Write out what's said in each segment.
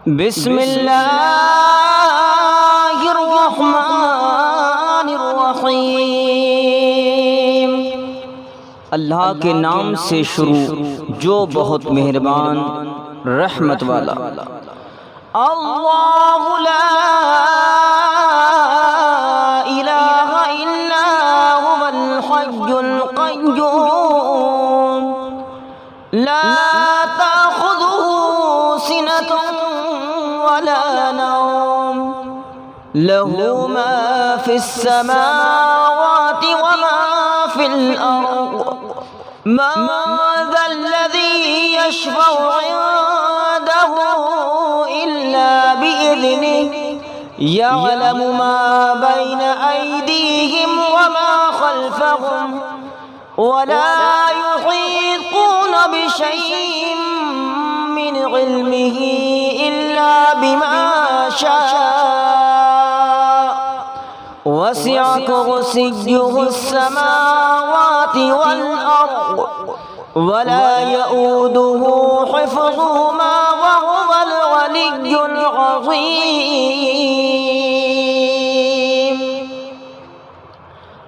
बिस्मिल्लाहिर्रहमानिर्रहीम। अल्लाह के नाम से शुरू जो बहुत मेहरबान रहमत वाला। अल्लाहु ला इलाहा इल्ला हुवल हय्युल क़य्यूम ला ताख़ुज़ुहु सिनतुन वला नौम लहू मा फ़िस समावाति व मा फ़िल अर्ज़ मन ज़ल्लज़ी यशफ़उ इंदहु इल्ला बिइज़निहि यअलमु मा बैन अयदीहिम व मा खल्फ़हुम वला युहीतून बिशैइन मिन इल्मिही इल्ला बिमा शाअ वसिअ कुर्सियुहुस समावाति वल अर्ज़ वला यऊदुहु हिफ़्ज़ुहुमा व हुवल अलिय्युल अज़ीम।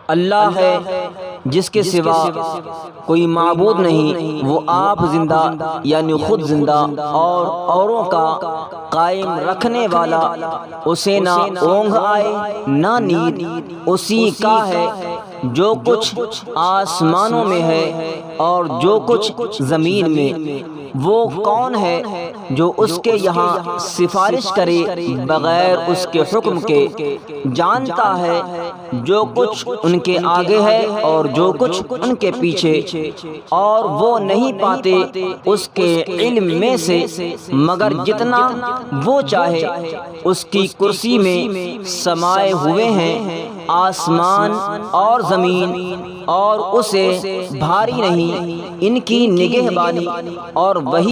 अल्लाह है जिसके सिवा कोई माबूद नहीं, वो आप जिंदा यानी खुद जिंदा और औरों का कायम रखने वाला। उसे ना ऊँघ आए ना नींद, उसी का है जो कुछ आसमानों में है और जो कुछ ज़मीन में। वो कौन है जो उसके यहाँ सिफारिश करे बगैर उसके हुक्म के? जानता है जो कुछ उनके आगे है और जो कुछ उनके पीछे, और वो नहीं पाते उसके इल्म में से मगर जितना वो चाहे। उसकी कुर्सी में समाये हुए हैं आसमान और ज़मीन, और उसे भारी नहीं इनकी निगहबानी, और वही